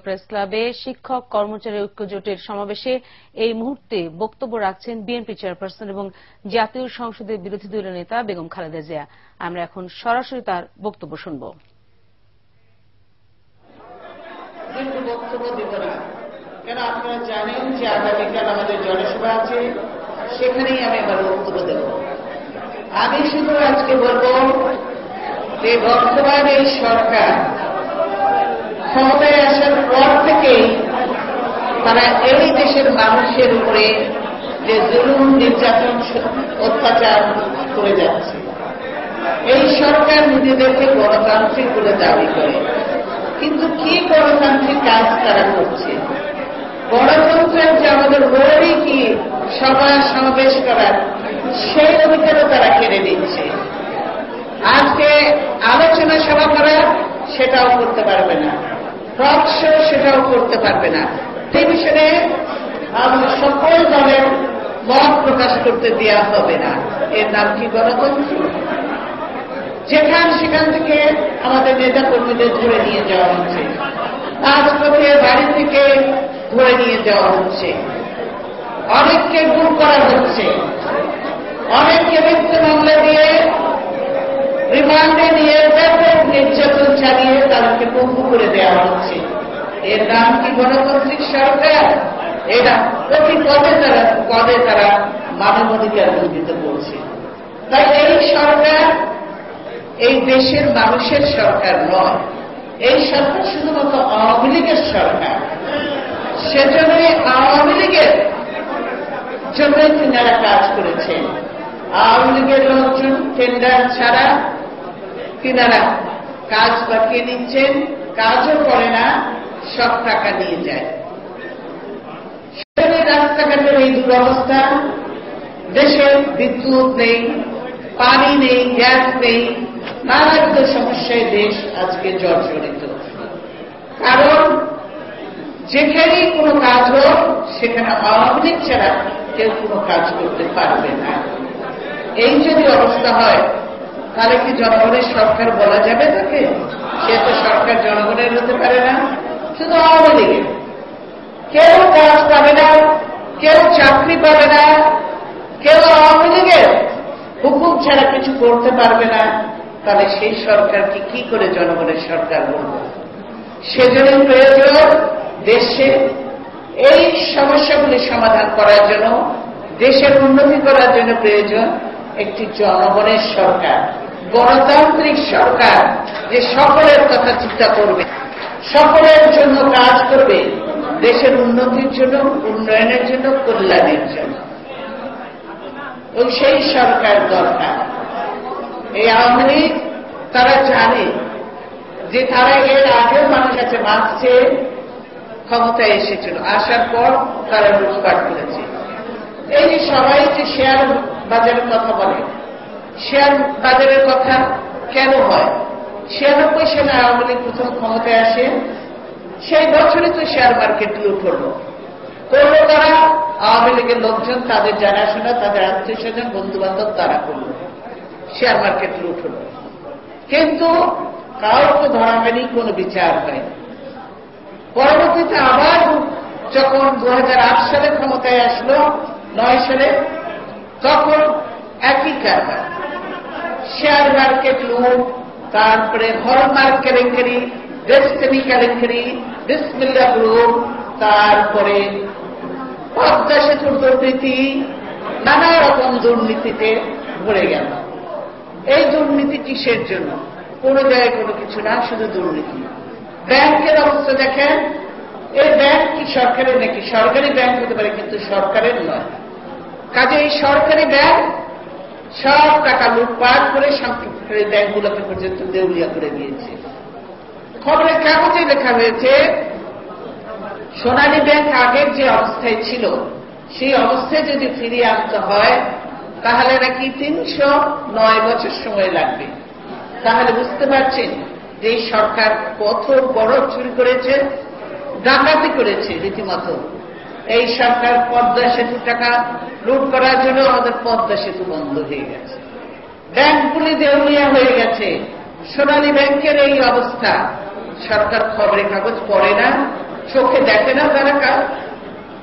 Press ক্লাবে শিক্ষক কর্মচারী ঐক্য জোটের সমাবেশে এই মুহূর্তে বক্তব্য রাখছেন বিএনপি চেয়ারপারসন এবং জাতীয় সংসদের বিরোধী দলীয় নেতা বেগম খালেদা জিয়া। আমরা এখন সরাসরি তার বক্তব্য শুনব। বক্তব্য দেব না, কেন আপনারা জানেন যে আগামীকাল আমাদের জনসভা আছে, সেখানেই আমি আমার বক্তব্য দেব। আমি শুধু আজকে বলব যে বর্তমান এই সরকার ক্ষমতায় আসার পর থেকেই তারা এই দেশের মানুষের উপরে যে জুলুম নির্যাতন অত্যাচার করে যাচ্ছে। এই সরকার নিজেদেরকে গণতান্ত্রিক বলে দাবি করে, কিন্তু কি গণতান্ত্রিক কাজ তারা করছে? গণতন্ত্রের যে আমাদের মৌলিক কি সভা সমাবেশ করার সেই অধিকারও তারা কেড়ে নিচ্ছে। আজকে আলোচনা সভা করা সেটাও করতে পারবে না, টক শো সেটাও করতে পারবে না, টেলিভিশনে আমাদের সকল দলের মত প্রকাশ করতে দেওয়া হবে না। এর নাম কি গণতন্ত্র? সেখান থেকে আমাদের নেতা কর্মীদের ধরে নিয়ে যাওয়া হচ্ছে, রাজপথে বাড়ি থেকে ধরে নিয়ে যাওয়া হচ্ছে, অনেককে গুম করা হচ্ছে, অনেককে মিথ্যে মামলা দিয়ে রিমান্ডে নিয়ে ব্যাপক নির্যাতন চালিয়ে তাদেরকে পঙ্গু করে দেওয়া হচ্ছে। এর নাম কি গণতান্ত্রিক সরকার? এটা প্রতি পদে তারা মানবাধিকার লঙ্ঘিত করছে। তাই এই সরকার এই দেশের মানুষের সরকার নয়, এই সরকার শুধুমাত্র আওয়ামী লীগের সরকার। সেজন্যই আওয়ামী লীগের জন্যই তিনারা কাজ করেছেন। আওয়ামী লীগের লোকজন টেন্ডার ছাড়া তিনারা কাজ বাকিয়ে নিচ্ছেন, কাজও করে না, সব টাকা নিয়ে যায়। রাস্তাঘাটের এই দুরবস্থা, দেশে বিদ্যুৎ নেই, পানি নেই, গ্যাস নেই, নানাবিধ সমস্যায় দেশ আজকে জর্জরিত। কারণ যেখানেই কোনো কাজ হোক সেখানে আওয়ামী লীগ ছাড়া কেউ কোনো কাজ করতে পারবে না। এই যদি অবস্থা হয় তাহলে কি জনগণের সরকার বলা যাবে তাকে? সে তো সরকার জনগণের হতে পারে না, শুধু আওয়ামী লীগের। কেউ কাজ পাবে না, কেউ চাকরি পাবে না, কেউ আওয়ামী লীগের হুকুম ছাড়া কিছু করতে পারবে না। তাহলে সেই সরকারকে কি করে জনগণের সরকার বলব? সেজন্য প্রয়োজন দেশে এই সমস্যাগুলি সমাধান করার জন্য, দেশের উন্নতি করার জন্য প্রয়োজন একটি জনগণের সরকার, গণতান্ত্রিক সরকার, যে সকলের কথা চিন্তা করবে, সকলের জন্য কাজ করবে, দেশের উন্নতির জন্য, উন্নয়নের জন্য, কল্যাণের জন্য। এবং সেই সরকার দরকার। এই আওয়ামী লীগ তারা জানে যে তারা এর আগেও মানুষ কাছে মাপছে, ক্ষমতায় এসেছিল, আসার পর তারা লুটপাট করেছে। এই যে সবাই যে শেয়ার বাজারের কথা বলে, শেয়ার বাজারের কথা কেন হয়? 96 সালে আওয়ামী লীগ প্রথম ক্ষমতায় আসে, সেই বছরই তো শেয়ার মার্কেট লুট হলো। করলো তারা আওয়ামী লীগের লোকজন, তাদের জানাশোনা, তাদের আত্মীয় স্বজন, বন্ধু বান্ধব, তারা করল, শেয়ার মার্কেট লুট হল। কিন্তু কাউকে ধরা হয়নি, কোনো বিচার হয়নি। পরবর্তীতে আবার যখন 2008 সালে ক্ষমতায় আসলো, 9 সালে, তখন একই কারবার, শেয়ার মার্কেট লুট, তারপরে হলমার্ক কেলেঙ্কারি, ডেস্টিনি কেলেঙ্কারি, বিসমিল্লাহ গ্রুপ, তারপরে পদ্মা সেতুর দুর্নীতি, নানা রকম দুর্নীতিতে ভরে গেল। এই দুর্নীতি কিসের জন্য? কোন জায়গায় কোনো কিছু না, শুধু দুর্নীতি। ব্যাংকের অবস্থা দেখেন, এই ব্যাংক কি সরকারের নাকি? সরকারি ব্যাংক হতে পারে, কিন্তু সরকারের নয়। কাজে এই সরকারি ব্যাংক সব টাকা লুটপাট করে সরকারি ব্যাংকগুলোকে পর্যন্ত দেউলিয়া করে দিয়েছে। খবরের কাগজে লেখা হয়েছে সোনালী ব্যাংক আগের যে অবস্থায় ছিল সেই অবস্থায় যদি ফিরিয়ে আনতে হয় তাহলে নাকি 309 বছর সময় লাগবে। তাহলে বুঝতে পারছেন যে এই সরকার কত বড় চুরি করেছে, ডাকাতি করেছে রীতিমতো। এই সরকার পদ্মা সেতু টাকা লুট করার জন্য আমাদের পদ্মা সেতু বন্ধ হয়ে গেছে, ব্যাংকগুলি দেউলিয়া হয়ে গেছে। সোনালী ব্যাংকের এই অবস্থা, সরকার খবরের কাগজ পড়ে না, চোখে দেখে না তারা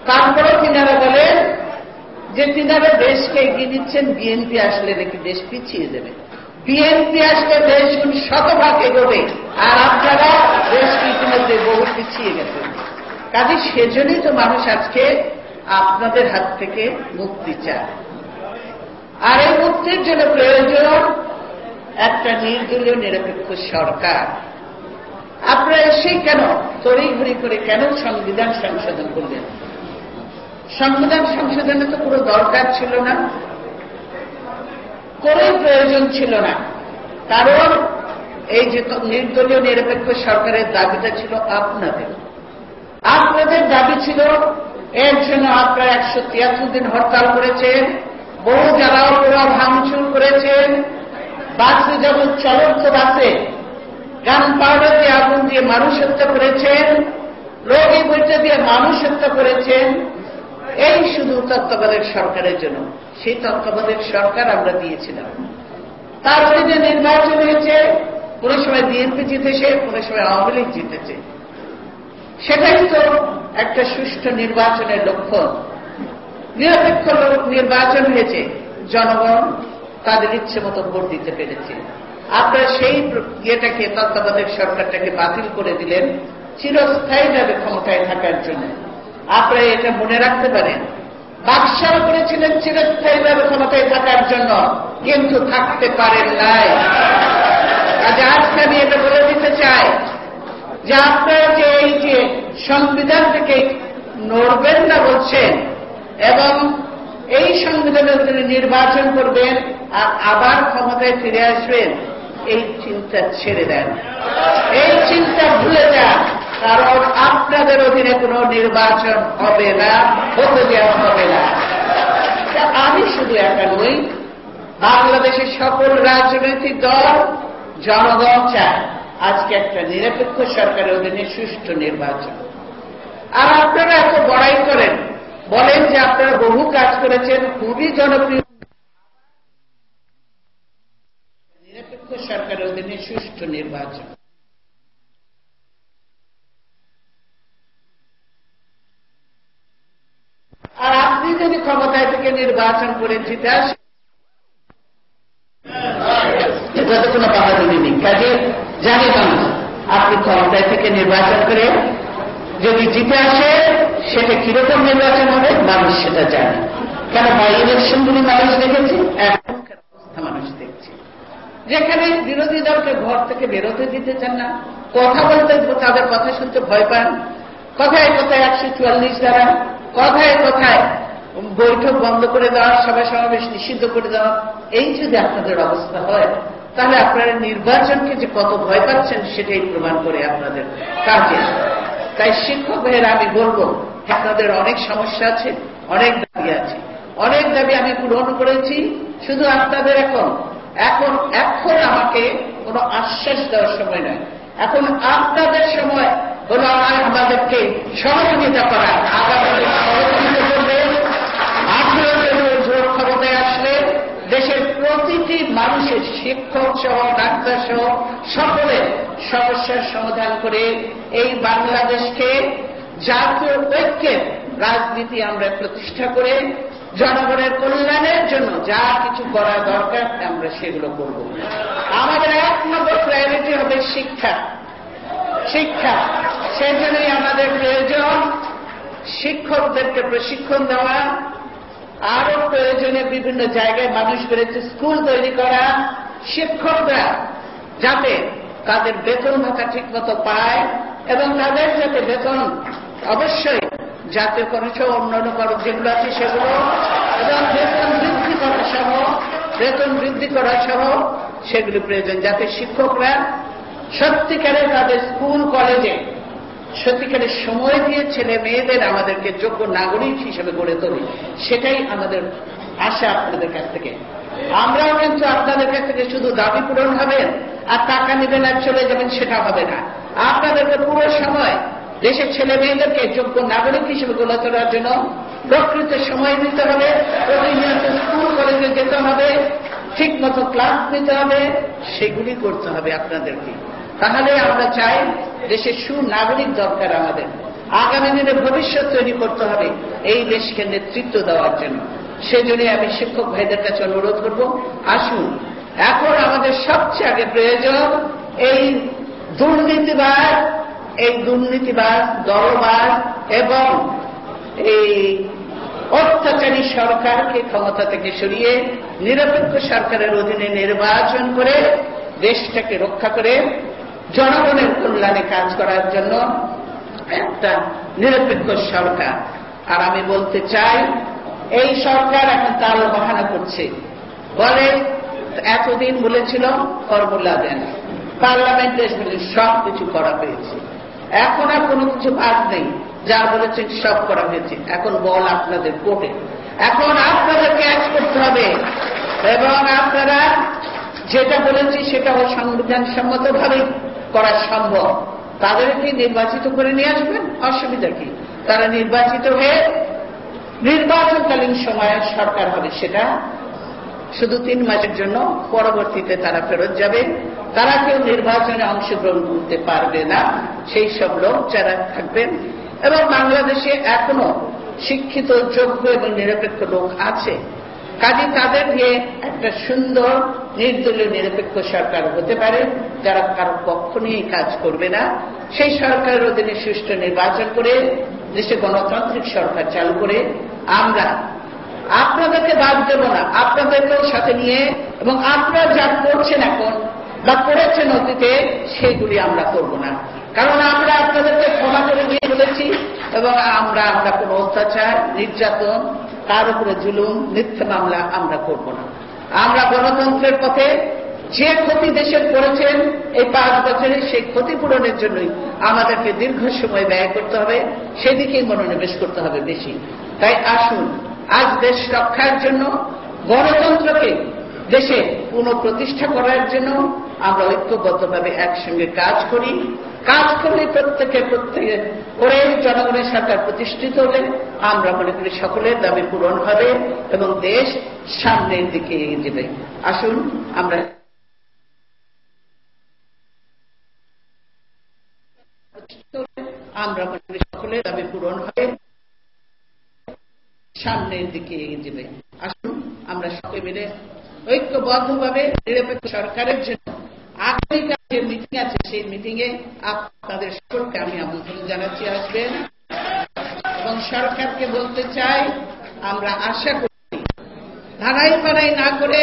তারপরেও তিনারা বলেন যে তিনারা দেশকে এগিয়ে দিচ্ছেন, বিএনপি আসলে নাকি দেশ পিছিয়ে দেবে, বিএনপি আসলে দেশ শতভাগ এগোবে, আর আপনারা দেশকে ইতিমধ্যে বহু পিছিয়ে গেছেন। কাজে সেজন্যই তো মানুষ আজকে আপনাদের হাত থেকে মুক্তি চায়। আর এই মুক্তির জন্য প্রয়োজন একটা নির্দলীয় নিরপেক্ষ সরকার। আপনারা এসেই কেন তড়িঘড়ি করে কেন সংবিধান সংশোধন করলেন? সংবিধান সংশোধনে তো পুরো দরকার ছিল না, কোনো প্রয়োজন ছিল না। কারণ এই যে নির্দলীয় নিরপেক্ষ সরকারের দাবিটা ছিল আপনাদের দাবি ছিল, এর জন্য আপনারা 173 দিন হরতাল করেছেন, বহু জ্বালাও পোড়া ভাঙচুর করেছেন, বাসে যেমন চলন্ত বাসে গান পাউডার দিয়ে আগুন দিয়ে মানুষ হত্যা করেছেন, রোগী বইটা দিয়ে মানুষ হত্যা করেছেন, এই শুধু তত্ত্বাবধায়ক সরকারের জন্য। সেই তত্ত্বাবধায়ক সরকার আমরা দিয়েছিলাম, তার অধীনে নির্বাচন হয়েছে, কোন সময় বিএনপি জিতেছে, কোন সময় আওয়ামী লীগ জিতেছে। সেটাই তো একটা সুষ্ঠু নির্বাচনের লক্ষ্য। নিরপেক্ষ নির্বাচন হয়েছে, জনগণ তাদের ইচ্ছে মতো ভোট দিতে পেরেছে। আপনারা সেই ইয়েটাকে তত্ত্বাবধায়ক সরকারটাকে বাতিল করে দিলেন চিরস্থায়ীভাবে ক্ষমতায় থাকার জন্য। আপনারা এটা মনে রাখতে পারেন, বাকশাল করেছিলেন চিরস্থায়ীভাবে ক্ষমতায় থাকার জন্য, কিন্তু থাকতে পারেন নাই। কাজে আজকে আমি এটা বলে দিতে চাই যে আপনারা যে এই যে সংবিধান থেকে নড়বেন না বলছেন এবং এই সংবিধানের জন্য নির্বাচন করবেন আর আবার ক্ষমতায় ফিরে আসবেন, এই চিন্তা ছেড়ে দেন, এই চিন্তা ভুলে যান। কারণ আপনাদের অধীনে কোনো নির্বাচন হবে না, হতে দেওয়া হবে না। আমি শুধু একা নই, বাংলাদেশের সকল রাজনৈতিক দল, জনগণ চায় আজকে একটা নিরপেক্ষ সরকারের অধীনে সুষ্ঠু নির্বাচন। আর আপনারা এত বড়াই করেন, বলেন যে আপনারা বহু কাজ করেছেন, খুবই জনপ্রিয়। নিরপেক্ষ সরকারের অধীনে সুষ্ঠু নির্বাচন, আর আপনি যদি ক্ষমতায় থেকে নির্বাচন করে জিতে আসেন, এটা তো কোনো বাহাদুরি নেই। কাজে জানি মানুষ আপনি ক্ষমতায় থেকে নির্বাচন করে যদি জিতে আসে, সেটা কিরকম নির্বাচন হবে মানুষ সেটা জানে। কেন বাই ইলেকশনগুলি মানুষ দেখেছে, এখনকার অবস্থা মানুষ দেখছে, যেখানে বিরোধী দলকে ঘর থেকে বেরোতে দিতে চান না, কথা বলতে তাদের কথা শুনতে ভয় পান, কথায় কথায় 144 দ্বারা, কথায় কথায় বৈঠক বন্ধ করে দেওয়া, সভা সমাবেশ নিষিদ্ধ করে দেওয়া। এই যদি আপনাদের অবস্থা হয়, তাহলে আপনারা নির্বাচনকে যে কত ভয় পাচ্ছেন সেটাই প্রমাণ করে আপনাদের কাজে। তাই শিক্ষক ভাইয়েরা আমি বলবো, আপনাদের অনেক সমস্যা আছে, অনেক দাবি আছে, অনেক দাবি আমি পূরণ করেছি। শুধু আপনাদের এখন আমাকে কোনো আশ্বাস দেওয়ার সময় নয়, এখন আপনাদের সময় হলো আমাদেরকে সহযোগিতা করা। আগামী সহযোগিতা করবেন, 18 জোর ক্ষমতায় আসলে দেশের প্রতিটি মানুষের, শিক্ষক সহ ডাক্তার সহ সকলের সমস্যার সমাধান করে এই বাংলাদেশকে জাতীয় ঐক্যের রাজনীতি আমরা প্রতিষ্ঠা করে জনগণের কল্যাণের জন্য যা কিছু করা দরকার আমরা সেগুলো করব। আমাদের 1 নম্বর প্রায়োরিটি হবে শিক্ষা। সেজন্যই আমাদের প্রয়োজন শিক্ষকদেরকে প্রশিক্ষণ দেওয়া, আরো প্রয়োজনে বিভিন্ন জায়গায় মানুষ বেড়েছে স্কুল তৈরি করা, শিক্ষকরা যাতে তাদের বেতন ভাতা ঠিক মতো পায় এবং তাদের যাতে বেতন অবশ্যই জাতীয় খরচ অন্যান্য খরচ যেগুলো আছে সেগুলো, এবং বেতন বৃদ্ধি করা সহ সেগুলি প্রয়োজন, যাতে শিক্ষকরা সত্যিকারে তাদের স্কুল কলেজে সত্যিকারের সময় দিয়ে ছেলে মেয়েদের আমাদেরকে যোগ্য নাগরিক হিসেবে গড়ে তোলে। সেটাই আমাদের আশা আপনাদের কাছ থেকে। আমরাও কিন্তু আপনাদের কাছ থেকে শুধু দাবি পূরণ হবেন আর টাকা নেবেন আর চলে যাবেন, সেটা হবে না। আপনাদেরকে পুরো সময় দেশের ছেলে মেয়েদেরকে যোগ্য নাগরিক হিসেবে গড়ে তোলার জন্য প্রকৃত সময় দিতে হবে, প্রতিনিয়ত স্কুল কলেজে যেতে হবে, ঠিক মতো ক্লাস নিতে হবে, সেগুলি করতে হবে আপনাদেরকে। তাহলে আমরা চাই দেশের সুনাগরিক দরকার আমাদের। আগামী দিনে ভবিষ্যৎ তৈরি করতে হবে এই দেশকে নেতৃত্ব দেওয়ার জন্য। সেজন্য আমি শিক্ষক ভাইদের কাছে অনুরোধ করব, আসুন এখন আমাদের সবচেয়ে আগে প্রয়োজন এই দুর্নীতিবাজ দলবাজ এবং এই অত্যাচারী সরকারকে ক্ষমতা থেকে সরিয়ে নিরপেক্ষ সরকারের অধীনে নির্বাচন করে দেশটাকে রক্ষা করে জনগণের কল্যাণে কাজ করার জন্য একটা নিরপেক্ষ সরকার। আর আমি বলতে চাই, এই সরকার এখন তাল বাহানা করছে, বলে এতদিন বলেছিল ফর্মুলা দেন, পার্লামেন্ট দেশ বলে সব কিছু করা হয়েছে, এখন আর কোনো কিছু বাদ নেই, যা বলেছেন সব করা হয়েছে, এখন বল আপনাদের কোর্টে, এখন আপনাদের ক্যাচ করতে হবে এবং আপনারা যেটা বলেছি সেটাও সংবিধান সম্মতভাবে করা সম্ভব। তাদেরকে নির্বাচিত করে নিয়ে আসবেন, অসুবিধা কি? তারা নির্বাচিত হয়ে নির্বাচনকালীন সময়ে সরকার হবে, সেটা শুধু 3 মাসের জন্য, পরবর্তীতে তারা ফেরত যাবে। তারা কেউ নির্বাচনে অংশগ্রহণ করতে পারবে না, সেই সব লোক যারা থাকবেন। এবং বাংলাদেশে এখনো শিক্ষিত, যোগ্য এবং নিরপেক্ষ লোক আছে, কাজে তাদের নিয়ে একটা সুন্দর নির্দলীয় নিরপেক্ষ সরকার হতে পারে, যারা কারো পক্ষ নিয়ে কাজ করবে না। সেই সরকারের অধীনে সুষ্ঠু নির্বাচন করে দেশে গণতান্ত্রিক সরকার চালু করে আমরা আপনাদেরকে বাদ দেব না, আপনাদেরকেও সাথে নিয়ে, এবং আপনারা যা করছেন এখন বা করেছেন অতীতে সেগুলি আমরা করব না। কারণ আমরা আপনাদেরকে ক্ষমা করে দিয়ে বলেছি এবং আমরা কোনো অত্যাচার, নির্যাতন, তার উপরে জুলুম, মিথ্যা মামলা আমরা করব না। আমরা গণতন্ত্রের পথে যে ক্ষতি দেশের করেছেন এই 5 বছরে, সেই ক্ষতিপূরণের জন্যই আমাদেরকে দীর্ঘ সময় ব্যয় করতে হবে, সেদিকেই মনোনিবেশ করতে হবে বেশি। তাই আসুন আজ দেশ রক্ষার জন্য, গণতন্ত্রকে দেশে পুনঃপ্রতিষ্ঠা করার জন্য আমরা ঐক্যবদ্ধভাবে একসঙ্গে কাজ করি। কাজ করলে প্রত্যেকে করে জনগণের সরকার প্রতিষ্ঠিত হলে আমরা মনে করি সকলের দাবি পূরণ হবে এবং দেশ সামনের দিকে এগিয়ে যাবে। আসুন আমরা মনে করি সকলের দাবি পূরণ হবে, সামনের দিকে এগিয়ে যাবে। আসুন আমরা সকলে মিলে ঐক্যবদ্ধভাবে নিরপেক্ষ সরকারের জন্য আগামীকাল যে মিটিং আছে সেই মিটিং এ আপনাদের সকলকে আমি আমন্ত্রণ জানাচ্ছি, আসবেন। এবং সরকারকে বলতে চাই, আমরা আশা করি ধারাই পাড়াই না করে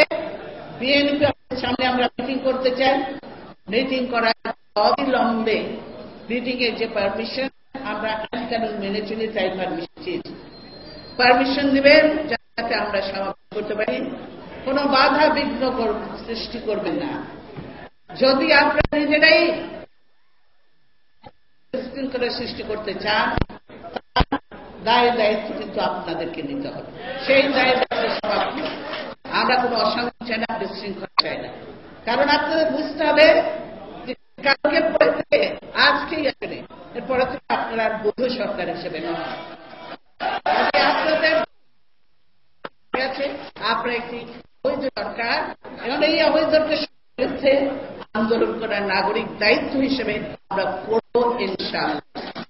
বিএনপির সামনে আমরা মিটিং করতে চাই। মিটিং করার অবিলম্বে মিটিং এর যে পারমিশন, আমরা আইন কানুন মেনে চলি, তাই পারমিশন দিবেন যাতে আমরা সমাবেশ করতে পারি। কোনো বাধা বিঘ্ন সৃষ্টি করবেন না। যদি আপনারা নিজেরাই বিশৃঙ্খলা সৃষ্টি করতে চান, দায় দায়িত্ব কিন্তু আপনাদেরকে নিতে হবে। সেই দায় দায়িত্ব সমাপ্ত। আমরা কোনো অশান্তি চাই না, বিশৃঙ্খলা চাই না। কারণ আপনাদের বুঝতে হবে যে কালকে পরে থেকে আজকেই আসলে এরপরে থেকে আপনারা বৈধ সরকার হিসেবে নয়, আপনাদের আপনারা একটি অবৈধ সরকার, এবং এই অবৈধকে বিরুদ্ধে আন্দোলন করার নাগরিক দায়িত্ব হিসেবে আমরা করব ইনশাআল্লাহ।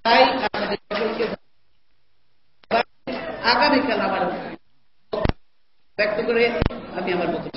তাই আমাদের সকলকে আগামীকাল আমার ব্যক্ত করে আমি আমার বক্তব্য